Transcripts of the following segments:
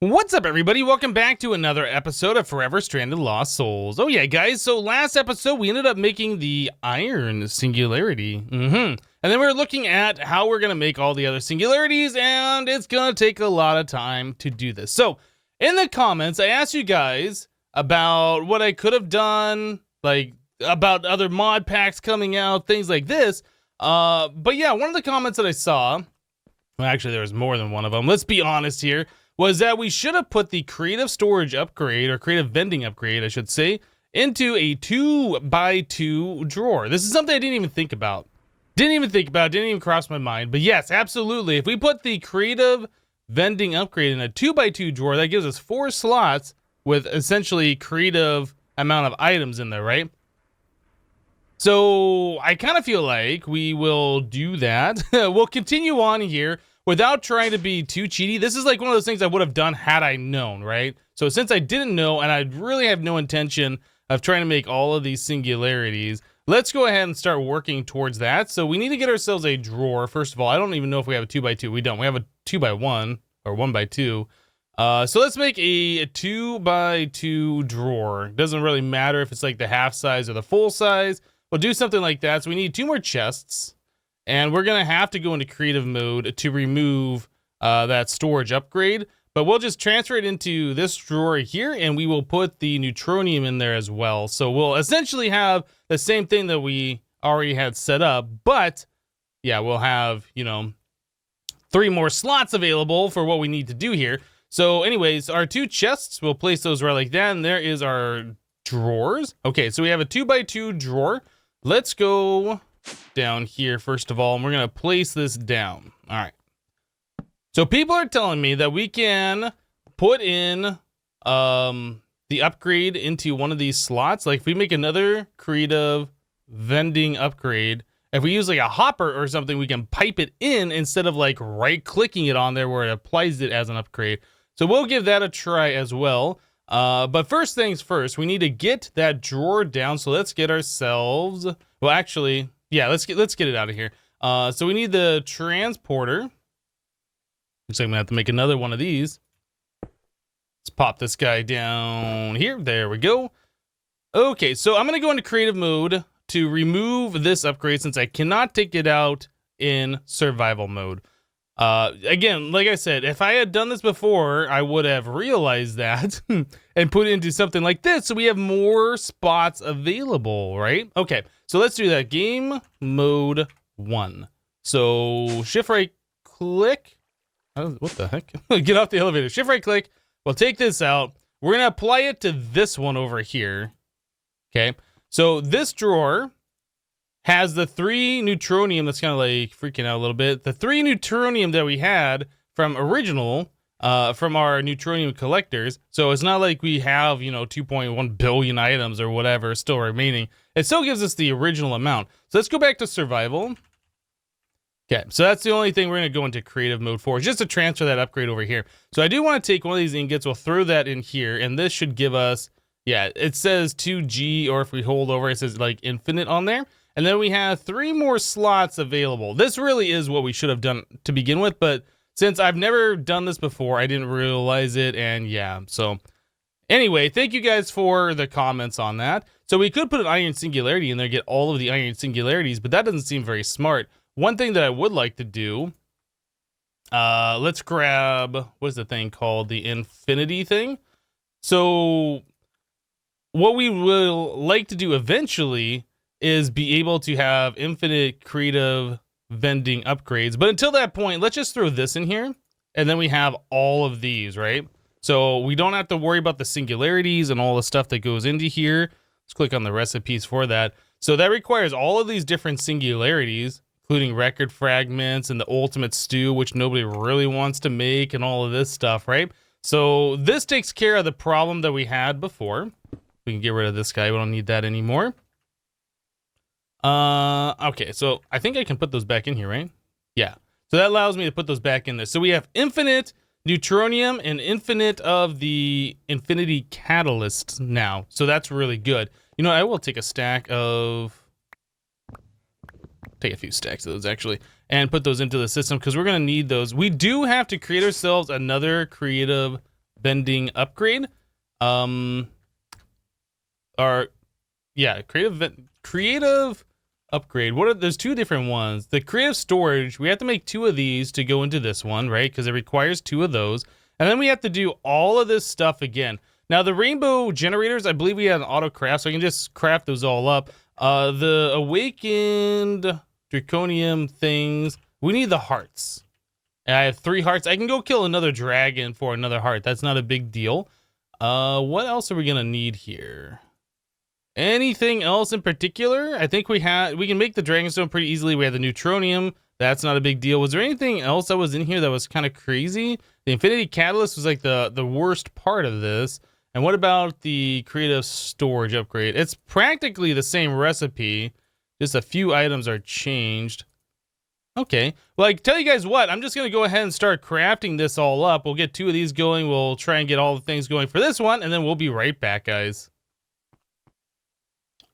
What's up, everybody? Welcome back to another episode of Forever Stranded Lost Souls. Oh yeah, guys, so last episode we ended up making the iron singularity. And then we were looking at how we're going to make all the other singularities, and it's going to take a lot of time to do this. So in the comments, I asked you guys about what I could have done, like about other mod packs coming out, things like this. But yeah, one of the comments that I saw, well, actually there was more than one of them, let's be honest here, was that we should have put the creative storage upgrade, or creative vending upgrade, I should say, into a 2x2 drawer. This is something I didn't even think about. Didn't even cross my mind. But yes, absolutely. If we put the creative vending upgrade in a 2x2 drawer, that gives us 4 slots with essentially creative amount of items in there, right? So I kind of feel like we will do that. We'll continue on here without trying to be too cheaty. This is like one of those things I would have done had I known, right? So since I didn't know, and I really have no intention of trying to make all of these singularities, let's go ahead and start working towards that. So we need to get ourselves a drawer. First of all, I don't even know if we have a 2x2. We don't. We have a 2x1 or 1x2. So let's make a 2x2 drawer. Doesn't really matter if it's like the half size or the full size. We'll do something like that. So we need 2 more chests. And we're going to have to go into creative mode to remove that storage upgrade. But we'll just transfer it into this drawer here, and we will put the neutronium in there as well. So we'll essentially have the same thing that we already had set up. But, yeah, we'll have, 3 more slots available for what we need to do here. So, anyways, our 2 chests, we'll place those right like that. And there is our drawers. Okay, so we have a 2x2 drawer. Let's go down here first of all, and we're gonna place this down. All right, so people are telling me that we can put in the upgrade into one of these slots. Like if we make another creative vending upgrade, if we use like a hopper or something, we can pipe it in instead of like right clicking it on there where it applies it as an upgrade. So we'll give that a try as well. But first things first, we need to get that drawer down. So let's get ourselves, well, actually, yeah, let's get it out of here. So we need the transporter. Looks like I'm gonna have to make another one of these. Let's pop this guy down here. There we go. Okay, so I'm gonna go into creative mode to remove this upgrade since I cannot take it out in survival mode. Again, like I said, if I had done this before, I would have realized that and put it into something like this so we have more spots available, right? Okay, so let's do that. Game mode 1. So shift right click. What the heck? Get off the elevator. Shift right click. We'll take this out. We're going to apply it to this one over here. Okay, so this drawer has the 3 neutronium. That's kind of like freaking out a little bit. The 3 neutronium that we had from original, from our neutronium collectors. So it's not like we have, 2.1 billion items or whatever still remaining. It still gives us the original amount. So let's go back to survival. Okay, so that's the only thing we're going to go into creative mode for, just to transfer that upgrade over here. So I do want to take one of these ingots. We'll throw that in here, and this should give us, yeah, it says 2G, or if we hold over, it says like infinite on there. And then we have 3 more slots available. This really is what we should have done to begin with, but since I've never done this before, I didn't realize it, and yeah, so anyway, thank you guys for the comments on that. So we could put an iron singularity in there, get all of the iron singularities, but that doesn't seem very smart. One thing that I would like to do, let's grab, what's the thing called? The infinity thing. So what we will like to do eventually is be able to have infinite creative vending upgrades. But until that point, let's just throw this in here, and then we have all of these, right? So we don't have to worry about the singularities and all the stuff that goes into here. Let's click on the recipes for that. So that requires all of these different singularities, including record fragments and the ultimate stew, which nobody really wants to make, and all of this stuff, right? So this takes care of the problem that we had before. We can get rid of this guy. We don't need that anymore. Okay, so I think I can put those back in here, right? Yeah. So that allows me to put those back in there. So we have infinite neutronium and infinite of the infinity catalysts now. So that's really good. You know, I will take a stack of, take a few stacks of those actually, and put those into the system because we're going to need those. We do have to create ourselves another creative vending upgrade. Or yeah, creative upgrade. There's two different ones. The creative storage, we have to make 2 of these to go into this one, right? Because it requires 2 of those. And then we have to do all of this stuff again. Now, the rainbow generators, I believe we had an auto craft, so I can just craft those all up. The awakened draconium things, we need the hearts. And I have 3 hearts. I can go kill another dragon for another heart. That's not a big deal. What else are we gonna need here? Anything else in particular? I think we can make the dragonstone pretty easily. We have the neutronium. That's not a big deal. Was there anything else that was in here that was kind of crazy? The infinity catalyst was like the worst part of this. And what about the creative storage upgrade? It's practically the same recipe. Just a few items are changed. Okay. Well, I tell you guys what, I'm just going to go ahead and start crafting this all up. We'll get 2 of these going. We'll try and get all the things going for this one, and then we'll be right back, guys.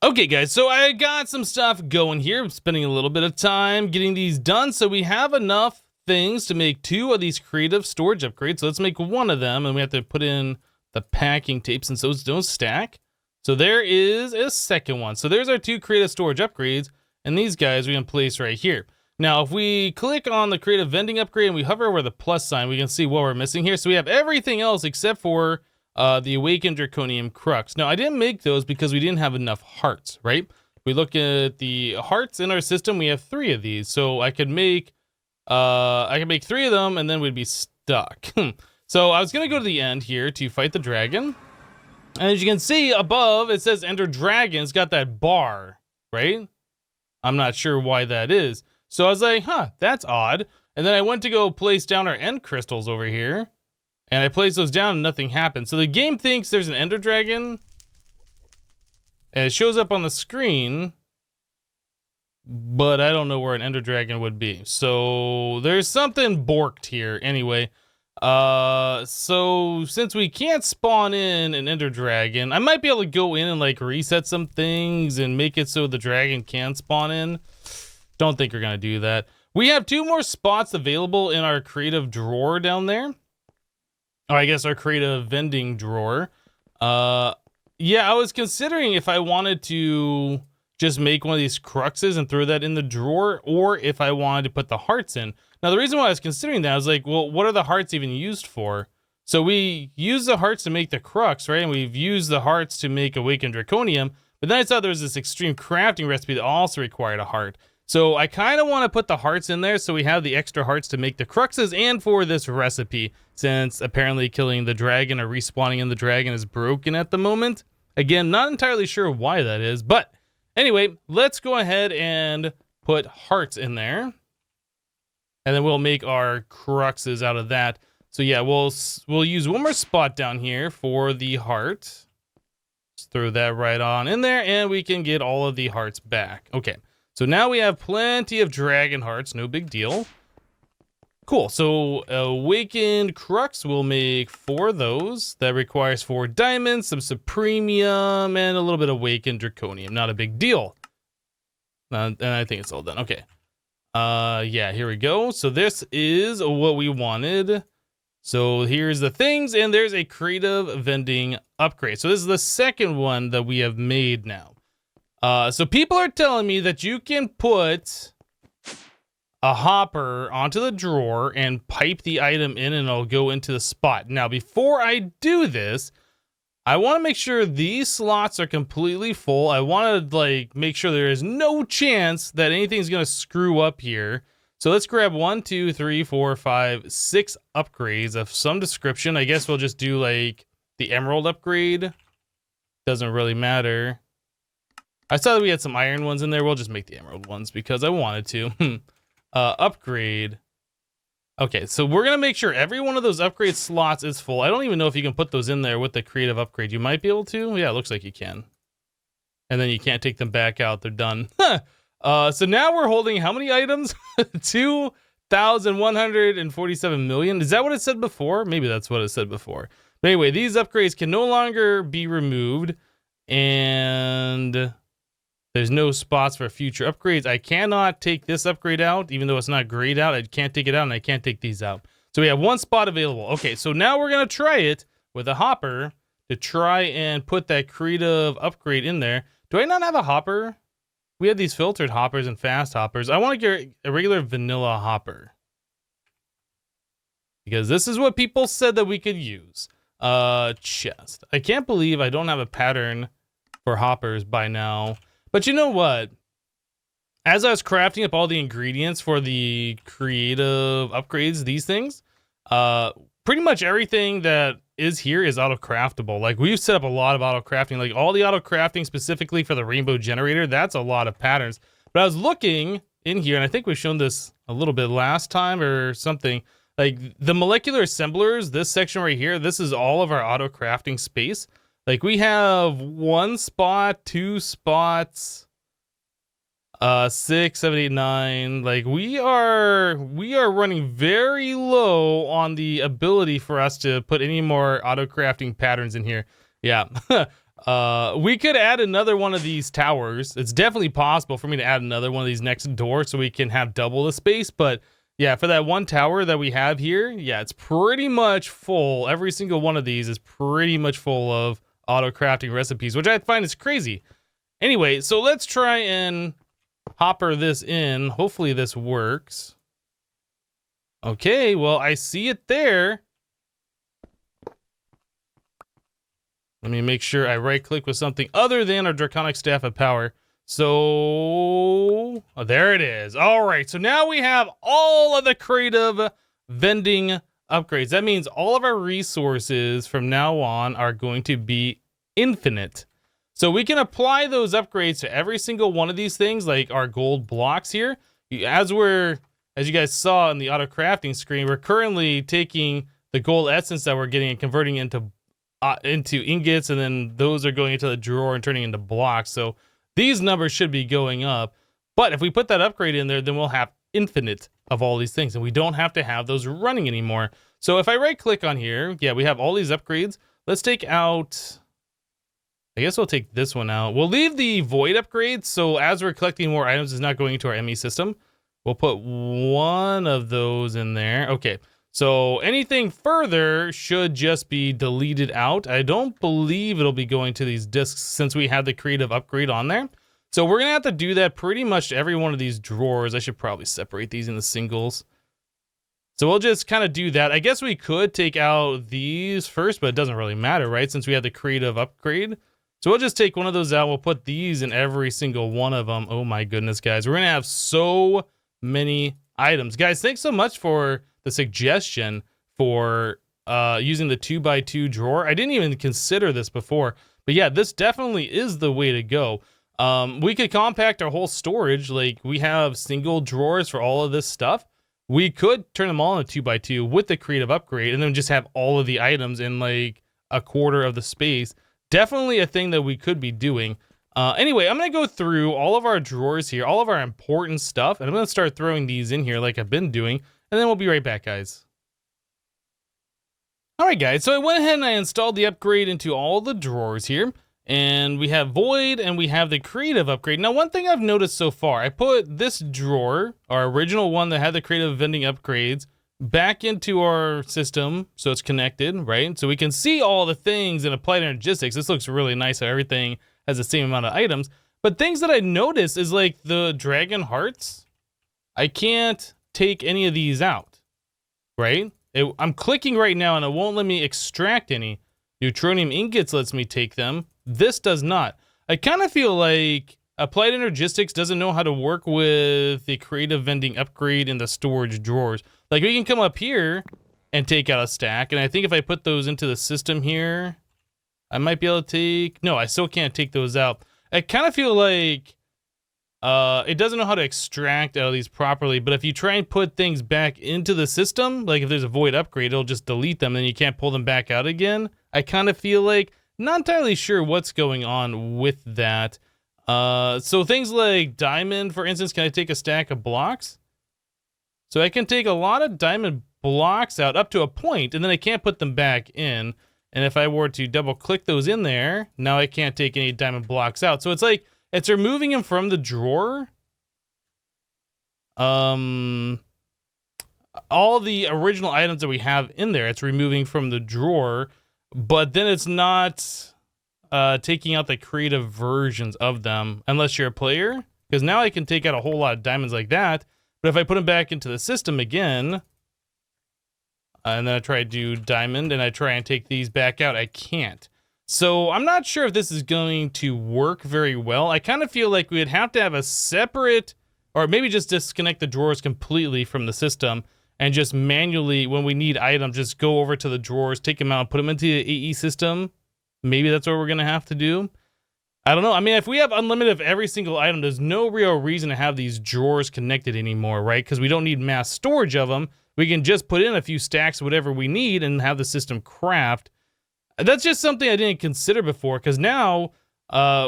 Okay, guys, so I got some stuff going here. I'm spending a little bit of time getting these done, so we have enough things to make 2 of these creative storage upgrades. So let's make 1 of them, and we have to put in the packing tape since those don't stack. So there is a second one. So there's our 2 creative storage upgrades, and these guys we can place right here. Now, if we click on the creative vending upgrade and we hover over the plus sign, we can see what we're missing here. So we have everything else except for the awakened draconium crux. Now, I didn't make those because we didn't have enough hearts, right? If we look at the hearts in our system, we have 3 of these. So I could make 3 of them and then we'd be stuck. So I was gonna go to the end here to fight the dragon. And as you can see above, it says Ender Dragon. It's got that bar, right? I'm not sure why that is. So I was like, huh, that's odd. And then I went to go place down our end crystals over here. And I placed those down and nothing happened. So the game thinks there's an Ender Dragon. And it shows up on the screen. But I don't know where an Ender Dragon would be. So there's something borked here. Anyway. So since we can't spawn in an Ender Dragon, I might be able to go in and like reset some things and make it so the dragon can spawn in. Don't think we're gonna do that. We have 2 more spots available in our creative drawer down there. Or I guess our creative vending drawer. Yeah, I was considering if I wanted to just make one of these cruxes and throw that in the drawer, or if I wanted to put the hearts in. Now, the reason why I was considering that, I was like, well, what are the hearts even used for? So we use the hearts to make the crux, right? And we've used the hearts to make awakened draconium. But then I saw there was this extreme crafting recipe that also required a heart. So I kind of want to put the hearts in there so we have the extra hearts to make the cruxes and for this recipe, since apparently killing the dragon or respawning in the dragon is broken at the moment. Again, not entirely sure why that is, but anyway, let's go ahead and put hearts in there. And then we'll make our cruxes out of that. So yeah, we'll use 1 more spot down here for the heart. Just throw that right on in there and we can get all of the hearts back. Okay. So now we have plenty of dragon hearts, no big deal. Cool, so awakened crux, we'll make 4 of those. That requires 4 diamonds, some supremium, and a little bit of awakened draconium. Not a big deal. And I think it's all done, okay. Yeah, here we go. So this is what we wanted. So here's the things, and there's a creative vending upgrade. So this is the second one that we have made now. So people are telling me that you can put a hopper onto the drawer and pipe the item in and it'll go into the spot. Now, before I do this, I want to make sure these slots are completely full. I want to like make sure there is no chance that anything's going to screw up here. So let's grab 1, 2, 3, 4, 5, 6 upgrades of some description. I guess we'll just do like the emerald upgrade. Doesn't really matter. I saw that we had some iron ones in there. We'll just make the emerald ones because I wanted to. Upgrade. Okay, so we're going to make sure every one of those upgrade slots is full. I don't even know if you can put those in there with the creative upgrade. You might be able to. Yeah, it looks like you can. And then you can't take them back out. They're done. So now we're holding how many items? 2,147 million. Is that what it said before? Maybe that's what it said before. But anyway, these upgrades can no longer be removed. And there's no spots for future upgrades. I cannot take this upgrade out, even though it's not grayed out. I can't take it out, and I can't take these out. So we have 1 spot available. Okay, so now we're going to try it with a hopper to try and put that creative upgrade in there. Do I not have a hopper? We have these filtered hoppers and fast hoppers. I want to get a regular vanilla hopper, because this is what people said that we could use. Chest. I can't believe I don't have a pattern for hoppers by now. But you know what? As I was crafting up all the ingredients for the creative upgrades, these things, pretty much everything that is here is auto-craftable. Like, we've set up a lot of auto-crafting, like all the auto-crafting specifically for the rainbow generator. That's a lot of patterns. But I was looking in here, and I think we've shown this a little bit last time or something. Like, the molecular assemblers, this section right here, this is all of our auto-crafting space. Like, we have 1 spot, 2 spots, 6, 7, 8, 9. Like, we are running very low on the ability for us to put any more auto crafting patterns in here. Yeah. We could add another one of these towers. It's definitely possible for me to add another one of these next door so we can have double the space. But yeah, for that one tower that we have here, yeah, it's pretty much full. Every single one of these is pretty much full of auto crafting recipes, which I find is crazy. Anyway, so let's try and hopper this in. Hopefully this works. Okay, well, I see it there. Let me make sure I right click with something other than our Draconic Staff of Power. So, oh, there it is. All right, so now we have all of the creative vending upgrades. That means all of our resources from now on are going to be infinite. So we can apply those upgrades to every single one of these things, like our gold blocks here. As you guys saw in the auto crafting screen, we're currently taking the gold essence that we're getting and converting into ingots, and then those are going into the drawer and turning into blocks. So these numbers should be going up. But if we put that upgrade in there, then we'll have infinite of all these things, and we don't have to have those running anymore. So if I right click on here, yeah, we have all these upgrades. Let's take out, I guess we'll take this one out. We'll leave the void upgrades, so as we're collecting more items, it's not going into our ME system. We'll put one of those in there. Okay, so anything further should just be deleted out. I don't believe it'll be going to these discs since we have the creative upgrade on there. So we're gonna have to do that pretty much to every one of these drawers. I should probably separate these into singles. So we'll just kind of do that. I guess we could take out these first, but it doesn't really matter, right? Since we have the creative upgrade. So we'll just take one of those out. We'll put these in every single one of them. Oh my goodness, guys. We're going to have so many items. Guys, thanks so much for the suggestion for using the 2x2 drawer. I didn't even consider this before. But yeah, this definitely is the way to go. We could compact our whole storage. Like, we have single drawers for all of this stuff. We could turn them all into 2x2 with the creative upgrade and then just have all of the items in like a quarter of the space. Definitely a thing that we could be doing. Anyway, I'm going to go through all of our drawers here, all of our important stuff, and I'm going to start throwing these in here like I've been doing, and then we'll be right back, guys. All right, guys, so I went ahead and I installed the upgrade into all the drawers here, and we have void and we have the creative upgrade. Now, one thing I've noticed so far, I put this drawer, our original one that had the creative vending upgrades, back into our system so it's connected, right? So we can see all the things in Applied Energistics. This looks really nice how everything has the same amount of items. But things that I noticed is like the dragon hearts. I can't take any of these out, right? I'm clicking right now and it won't let me extract any. Neutronium ingots lets me take them. This does not. I kind of feel like Applied Energistics doesn't know how to work with the creative vending upgrade in the storage drawers. Like, we can come up here and take out a stack, and I think if I put those into the system here, I might be able to take... No, I still can't take those out. I kind of feel like it doesn't know how to extract out of these properly, but if you try and put things back into the system, like if there's a void upgrade, it'll just delete them, and you can't pull them back out again. I kind of feel like... Not entirely sure what's going on with that. So things like diamond, for instance, can I take a stack of blocks? So I can take a lot of diamond blocks out up to a point, and then I can't put them back in. And if I were to double click those in there, now I can't take any diamond blocks out. So it's like, it's removing them from the drawer. All the original items that we have in there, it's removing from the drawer. but then it's not taking out the creative versions of them unless you're a player. Because now I can take out a whole lot of diamonds like that. But if I put them back into the system again, and then I try to do diamond and I try and take these back out, I can't. So I'm not sure if this is going to work very well. I kind of feel like we would have to have a separate, or maybe just disconnect the drawers completely from the system and just manually, when we need items, just go over to the drawers, take them out, put them into the AE system. Maybe that's what we're going to have to do. I don't know. I mean, if we have unlimited of every single item, there's no real reason to have these drawers connected anymore, right? Because we don't need mass storage of them. We can just put in a few stacks of whatever we need and have the system craft. That's just something I didn't consider before, because now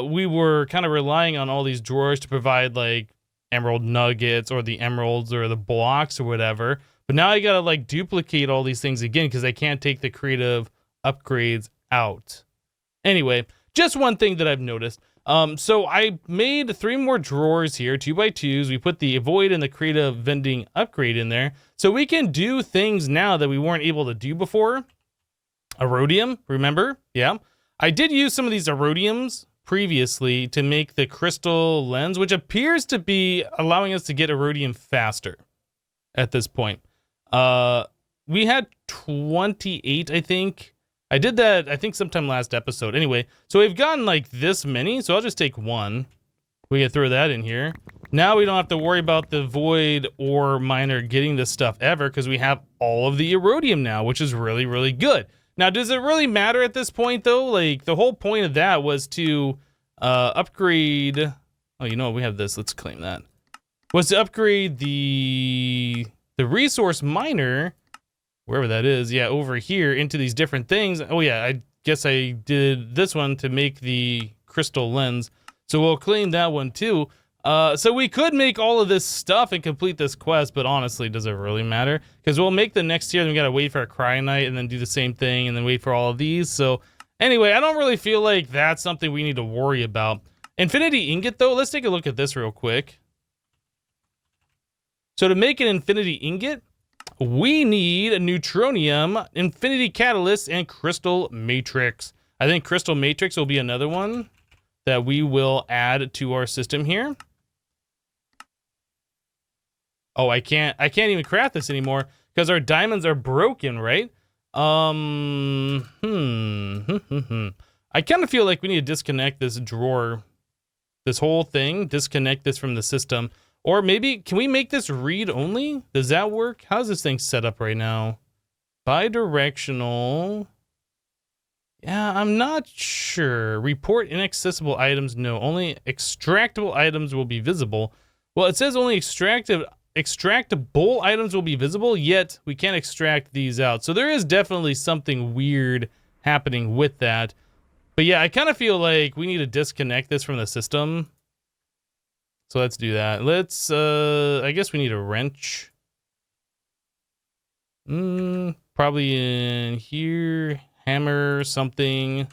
we were kind of relying on all these drawers to provide like emerald nuggets or the emeralds or the blocks or whatever. But now I gotta like duplicate all these things again because I can't take the creative upgrades out. Anyway, just one thing that I've noticed. So I made 3 more drawers here, 2x2s. We put the avoid and the creative vending upgrade in there. So we can do things now that we weren't able to do before. Erodium, remember? Yeah. I did use some of these erodiums previously to make the crystal lens, which appears to be allowing us to get erodium faster at this point. We had 28, I think. I did that, I think, sometime last episode. Anyway, so we've gotten like this many, so I'll just take 1. We can throw that in here. Now we don't have to worry about the void or miner getting this stuff ever because we have all of the erodium now, which is really, really good. Now, does it really matter at this point, though? Like, the whole point of that was to upgrade... Oh, you know what? We have this. Let's claim that. Was to upgrade the resource miner... wherever that is, yeah, over here into these different things. Oh yeah, I guess I did this one to make the crystal lens. So we'll claim that one too. So we could make all of this stuff and complete this quest, but honestly, does it really matter? Because we'll make the next tier, then we gotta wait for a cryonite and then do the same thing and then wait for all of these. So anyway, I don't really feel like that's something we need to worry about. Infinity Ingot though, let's take a look at this real quick. So to make an Infinity Ingot, we need a Neutronium, Infinity Catalyst, and Crystal Matrix. I think Crystal Matrix will be another one that we will add to our system here. Oh, I can't even craft this anymore because our diamonds are broken, right? I kind of feel like we need to disconnect this drawer, this whole thing, disconnect this from the system. Or maybe, can we make this read only? Does that work? How's this thing set up right now? Bidirectional. Yeah, I'm not sure. Report inaccessible items. No, only extractable items will be visible. Well, it says only extractable items will be visible, yet we can't extract these out. So there is definitely something weird happening with that. But yeah, I kind of feel like we need to disconnect this from the system. So let's do that. Let's, I guess we need a wrench. Probably in here, hammer, something.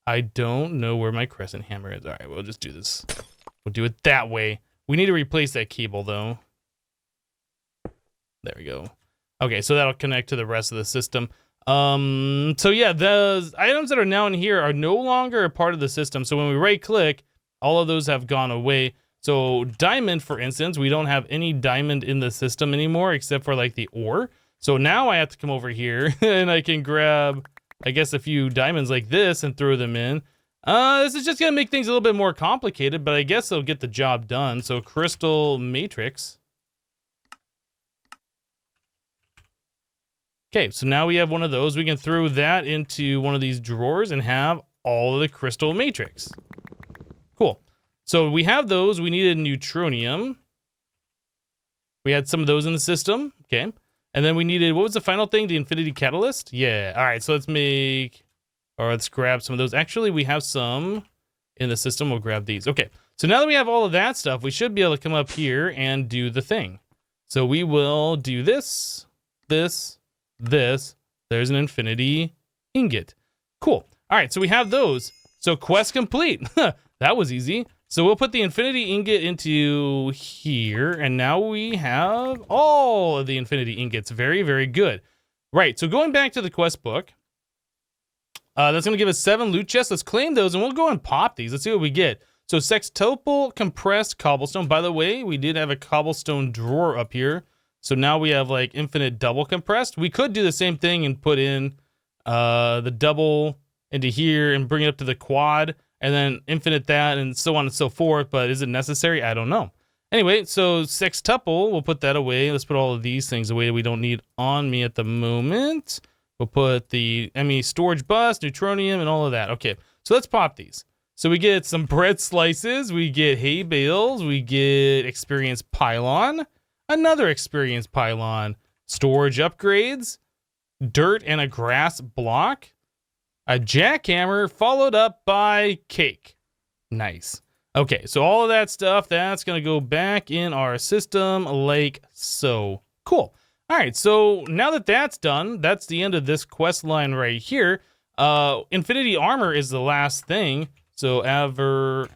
I don't know where my crescent hammer is. All right, we'll just do this. We'll do it that way. We need to replace that cable though. There we go. Okay, so that'll connect to the rest of the system. So yeah, the items that are now in here are no longer a part of the system. So when we right click, all of those have gone away. So diamond, for instance, we don't have any diamond in the system anymore except for like the ore. So now I have to come over here and I can grab, I guess, a few diamonds like this and throw them in. This is just gonna make things a little bit more complicated, but I guess it'll get the job done. So crystal matrix. Okay, so now we have one of those. We can throw that into one of these drawers and have all of the crystal matrix. Cool. So we have those. We needed neutronium. We had some of those in the system. Okay. And then we needed, what was the final thing? The Infinity Catalyst? Yeah. All right. So let's make, or let's grab some of those. Actually, we have some in the system. We'll grab these. Okay. So now that we have all of that stuff, we should be able to come up here and do the thing. So we will do this, this. There's an Infinity Ingot. Cool. All right. So we have those. So quest complete. That was easy. So we'll put the Infinity Ingot into here, and now we have all of the Infinity Ingots. Very, very good. Right, so going back to the quest book, that's going to give us 7 loot chests. Let's claim those, and we'll go and pop these. Let's see what we get. So sextuple compressed cobblestone. By the way, we did have a cobblestone drawer up here. So now we have like infinite double compressed. We could do the same thing and put in the double into here and bring it up to the quad, and then infinite that and so on and so forth. But is it necessary? I don't know. Anyway, so sextuple, we'll put that away. Let's put all of these things away that we don't need on me at the moment. We'll put the ME storage bus, neutronium, and all of that. Okay, so let's pop these. So we get some bread slices, we get hay bales, we get experience pylon, another experience pylon, storage upgrades, dirt and a grass block, a jackhammer, followed up by cake. Nice. Okay, so all of that stuff, that's going to go back in our system like so. Cool. All right, so now that that's done, that's the end of this quest line right here. Infinity Armor is the last thing. So okay,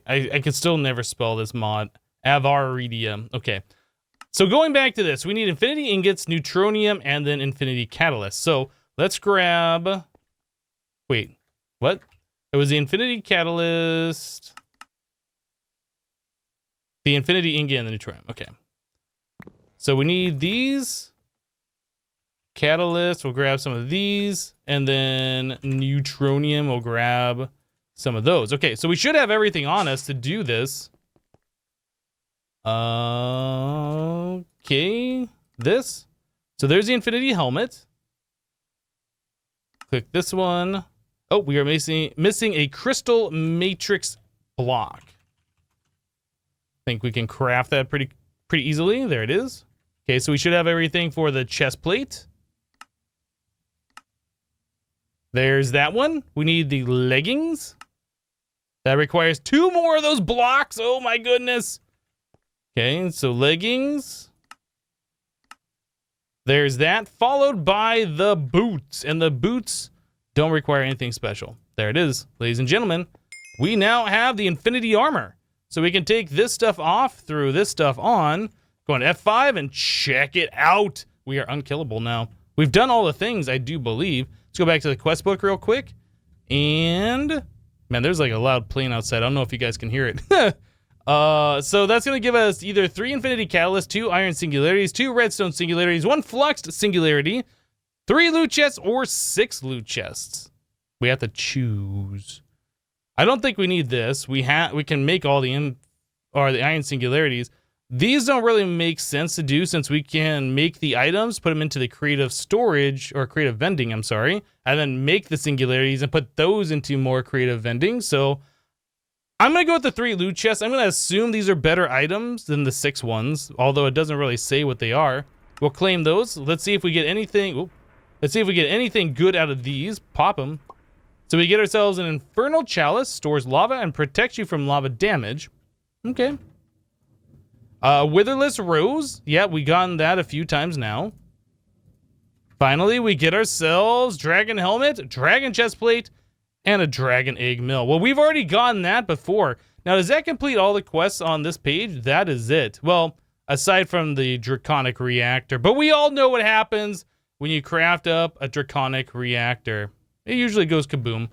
I can still never spell this mod. Avaridia. Okay. So going back to this, we need Infinity Ingots, Neutronium, and then Infinity Catalyst. So let's grab... Wait, what? It was the Infinity Catalyst, the Infinity Ingot, and the Neutronium. Okay. So we need these. Catalyst, we'll grab some of these. And then Neutronium, we'll grab some of those. Okay, so we should have everything on us to do this. Okay, this. So there's the Infinity Helmet. Click this one. Oh, we are missing a Crystal Matrix block. I think we can craft that pretty easily. There it is. Okay, so we should have everything for the chest plate. There's that one. We need the leggings. That requires 2 more of those blocks. Oh my goodness. Okay, so leggings. There's that, followed by the boots. And the boots don't require anything special. There it is, ladies and gentlemen. We now have the Infinity Armor. So we can take this stuff off, throw this stuff on, go on F5 and check it out. We are unkillable now. We've done all the things, I do believe. Let's go back to the quest book real quick. And, man, there's like a loud plane outside. I don't know if you guys can hear it. So that's going to give us either 3 Infinity Catalysts, 2 Iron Singularities, 2 Redstone Singularities, 1 Fluxed Singularity, 3 loot chests, or 6 loot chests. We have to choose. I don't think we need this. We can make all the Iron Singularities. These don't really make sense to do since we can make the items, put them into the creative storage, or creative vending, I'm sorry, and then make the singularities and put those into more creative vending. So I'm going to go with the 3 loot chests. I'm going to assume these are better items than the 6 ones, although it doesn't really say what they are. We'll claim those. Let's see if we get anything. Ooh, let's see if we get anything good out of these. Pop them. So we get ourselves an Infernal Chalice, stores lava and protects you from lava damage. Okay. Witherless Rose. Yeah, we gotten that a few times now. Finally, we get ourselves Dragon Helmet, Dragon Chestplate, and a Dragon Egg Mill. Well, we've already gotten that before. Now, does that complete all the quests on this page? That is it. Well, aside from the Draconic Reactor. But we all know what happens when you craft up a Draconic Reactor. It usually goes kaboom.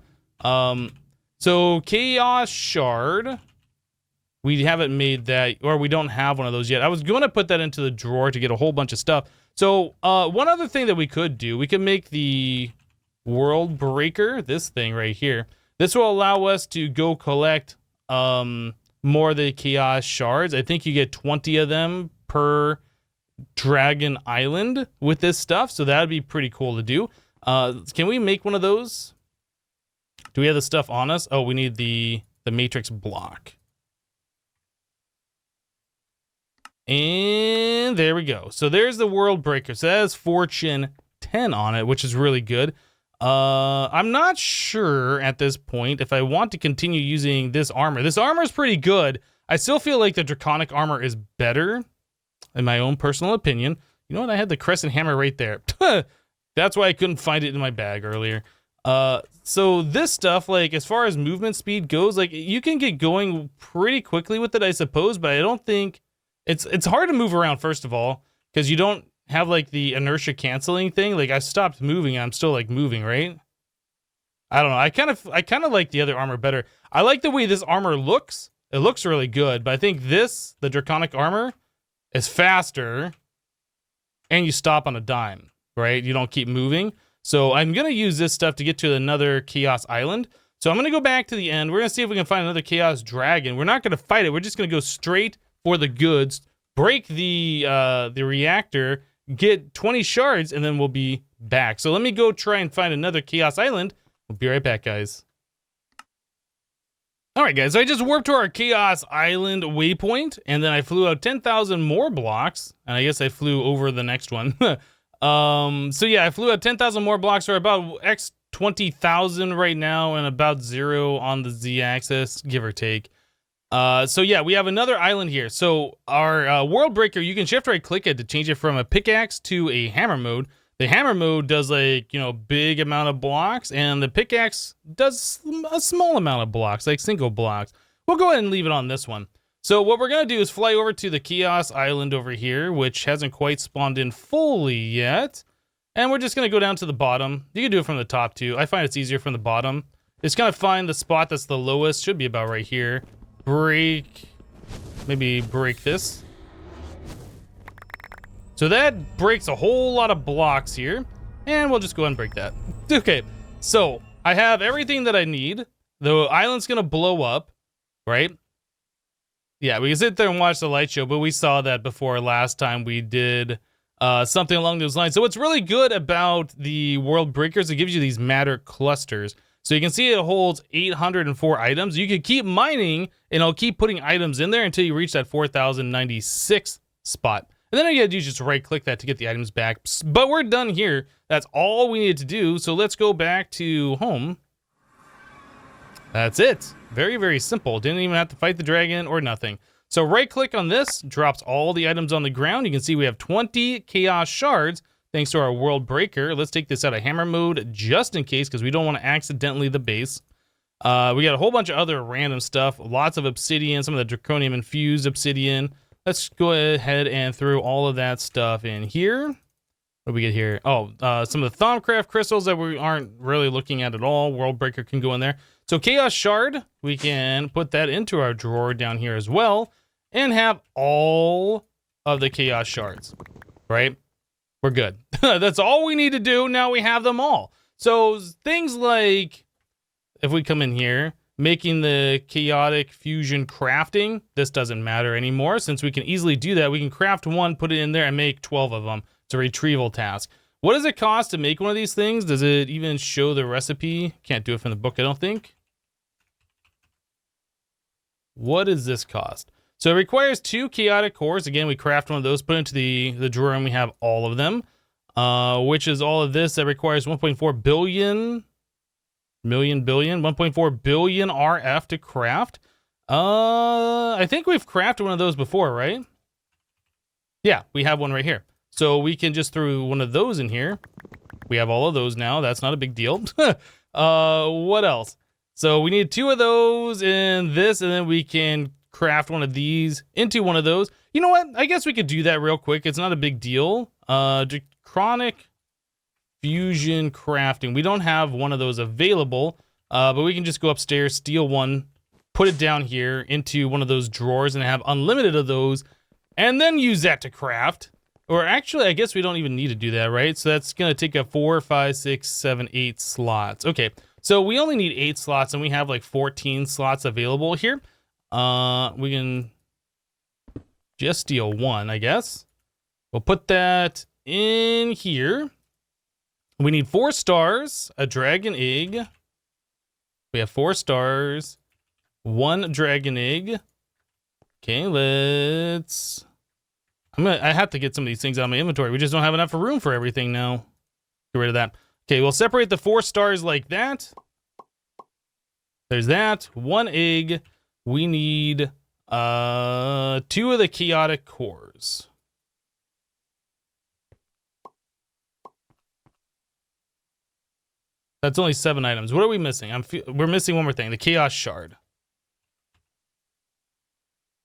So, Chaos Shard. We haven't made that, or we don't have one of those yet. I was going to put that into the drawer to get a whole bunch of stuff. So, one other thing that we could do, we could make the World Breaker, this thing right here. This will allow us to go collect more of the Chaos Shards. I think you get 20 of them per Dragon Island with this stuff, so that would be pretty cool to do. Can we make one of those? Do we have the stuff on us? Oh, we need the Matrix block. And there we go. So there's the World Breaker. So that has Fortune 10 on it, which is really good. I'm not sure at this point if I want to continue using this armor. This armor is pretty good. I still feel like the Draconic armor is better, in my own personal opinion. You know what? I had the Crescent Hammer right there. That's why I couldn't find it in my bag earlier. So this stuff, like, as far as movement speed goes, like, you can get going pretty quickly with it, I suppose, but I don't think... It's hard to move around, first of all, because you don't have like the inertia canceling thing. Like I stopped moving, I'm still like moving, right? I don't know. I kind of like the other armor better. I like the way this armor looks. It looks really good, but I think this, the draconic armor, is faster, and you stop on a dime, right? You don't keep moving. So I'm gonna use this stuff to get to another Chaos Island. So I'm gonna go back to the end. We're gonna see if we can find another Chaos Dragon. We're not gonna fight it. We're just gonna go straight for the goods, break the reactor, get 20 shards, and then we'll be back. So let me go try and find another Chaos Island. We'll be right back, guys. All right, guys, so I just warped to our Chaos Island waypoint, and then I flew out 10,000 more blocks, and I guess I flew over the next one. So yeah, I flew out 10,000 more blocks, or about X 20,000 right now, and about 0 on the Z-axis, give or take. So yeah, we have another island here. So our World Breaker, you can shift right click it to change it from a pickaxe to a hammer mode. The hammer mode does like, you know, big amount of blocks, and the pickaxe does a small amount of blocks, like single blocks. We'll go ahead and leave it on this one. So what we're going to do is fly over to the Chaos Island over here, which hasn't quite spawned in fully yet. And we're just going to go down to the bottom. You can do it from the top too. I find it's easier from the bottom. Just going to find the spot that's the lowest. Should be about right here. Maybe break this. So that breaks a whole lot of blocks here, and we'll just go ahead and break that. Okay, so I have everything that I need. The island's gonna blow up, right? Yeah, we can sit there and watch the light show, but we saw that before last time we did something along those lines. So what's really good about the World Breakers, it gives you these matter clusters. So you can see it holds 804 items. You can keep mining, and it'll keep putting items in there until you reach that 4,096 spot. And then all you gotta do is just right click that to get the items back. But we're done here. That's all we needed to do. So let's go back to home. That's it. Very, very simple. Didn't even have to fight the dragon or nothing. So right click on this, drops all the items on the ground. You can see we have 20 chaos shards thanks to our World Breaker. Let's take this out of hammer mode just in case, because we don't want to accidentally the base. We got a whole bunch of other random stuff. Lots of obsidian, some of the draconium infused obsidian. Let's go ahead and throw all of that stuff in here. What do we get here? Oh, some of the Thaumcraft crystals that we aren't really looking at all. World Breaker can go in there. So Chaos Shard, we can put that into our drawer down here as well and have all of the Chaos Shards, right? We're good. That's all we need to do. Now we have them all. So things like, if we come in here, making the chaotic fusion crafting, this doesn't matter anymore since we can easily do that. We can craft one, put it in there, and make 12 of them. It's a retrieval task. What does it cost to make one of these things? Does it even show the recipe? Can't do it from the book, I don't think. What does this cost? So it requires 2 chaotic cores. Again, we craft one of those, put it into the drawer, and we have all of them. Which is all of this. That requires 1.4 billion... 1.4 billion RF to craft. I think we've crafted one of those before, right? Yeah, we have one right here. So we can just throw one of those in here. We have all of those now. That's not a big deal. What else? So we need 2 of those in this, and then we can craft one of these into one of those. You know what? I guess we could do that real quick. It's not a big deal. Chronic fusion crafting. We don't have one of those available, but we can just go upstairs, steal one, put it down here into one of those drawers, and have unlimited of those, and then use that to craft. Or actually, I guess we don't even need to do that, right? So that's gonna take up 4, 5, 6, 7, 8 slots. Okay, so we only need 8 slots, and we have like 14 slots available here. We can just steal one, I guess. We'll put that in here. We need 4 stars, a dragon egg. We have 4 stars, 1 dragon egg. Okay, let's... I have to get some of these things out of my inventory. We just don't have enough room for everything now. Get rid of that. Okay, we'll separate the 4 stars like that. There's that. 1 egg. We need 2 of the chaotic cores. That's only 7 items. What are we missing? We're missing one more thing. The Chaos Shard.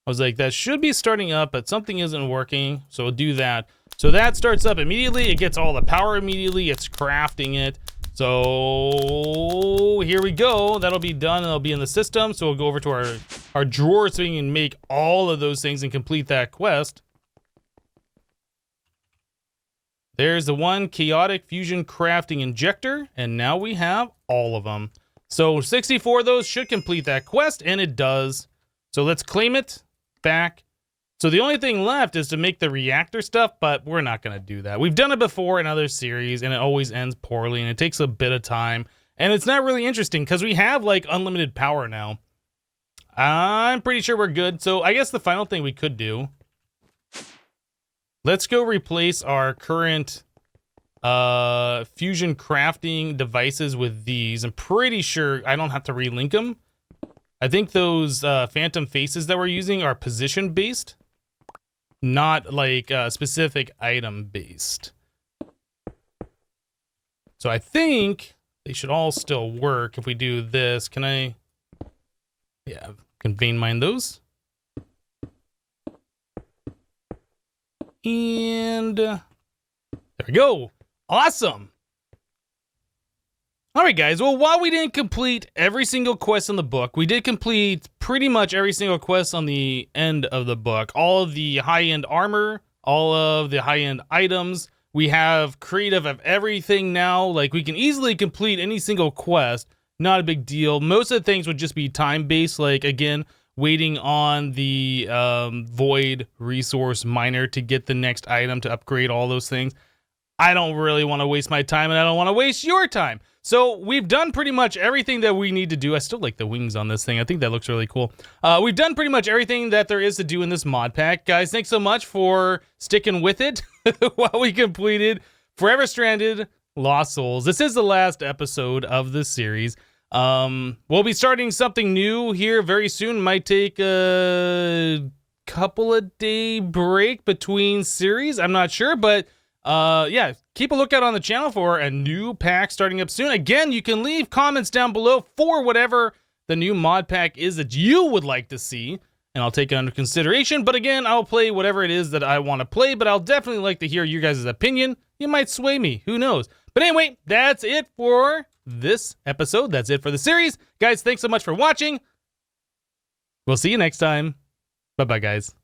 I was like, that should be starting up, but something isn't working. So we'll do that. So that starts up immediately. It gets all the power immediately. It's crafting it. So here we go. That'll be done. It'll be in the system. So we'll go over to our drawer so we can make all of those things and complete that quest. There's the one chaotic fusion crafting injector. And now we have all of them. So 64 of those should complete that quest, and it does. So let's claim it back. So the only thing left is to make the reactor stuff, but we're not going to do that. We've done it before in other series, and it always ends poorly, and it takes a bit of time. And it's not really interesting because we have, like, unlimited power now. I'm pretty sure we're good. So I guess the final thing we could do, let's go replace our current fusion crafting devices with these. I'm pretty sure I don't have to relink them. I think those phantom faces that we're using are position based, not like specific item based. So I think they should all still work if we do this. Can I? Yeah, can vein mine those. And there we go. Awesome. All right, guys. Well, while we didn't complete every single quest in the book, we did complete pretty much every single quest on the end of the book. All of the high-end armor, all of the high-end items. We have creative of everything now. Like, we can easily complete any single quest. Not a big deal. Most of the things would just be time-based. Like, again, waiting on the void resource miner to get the next item to upgrade all those things. I don't really want to waste my time, and I don't want to waste your time. So we've done pretty much everything that we need to do. I still like the wings on this thing. I think that looks really cool. We've done pretty much everything that there is to do in this mod pack. Guys, thanks so much for sticking with it while we completed Forever Stranded Lost Souls. This is the last episode of this series. We'll be starting something new here very soon. Might take a couple of day break between series. I'm not sure, but yeah, keep a lookout on the channel for a new pack starting up soon. Again, you can leave comments down below for whatever the new mod pack is that you would like to see, and I'll take it under consideration. But again, I'll play whatever it is that I want to play, but I'll definitely like to hear your guys' opinion. You might sway me, who knows? But anyway, that's it for this episode. That's it for the series. Guys, thanks so much for watching. We'll see you next time. Bye-bye, guys.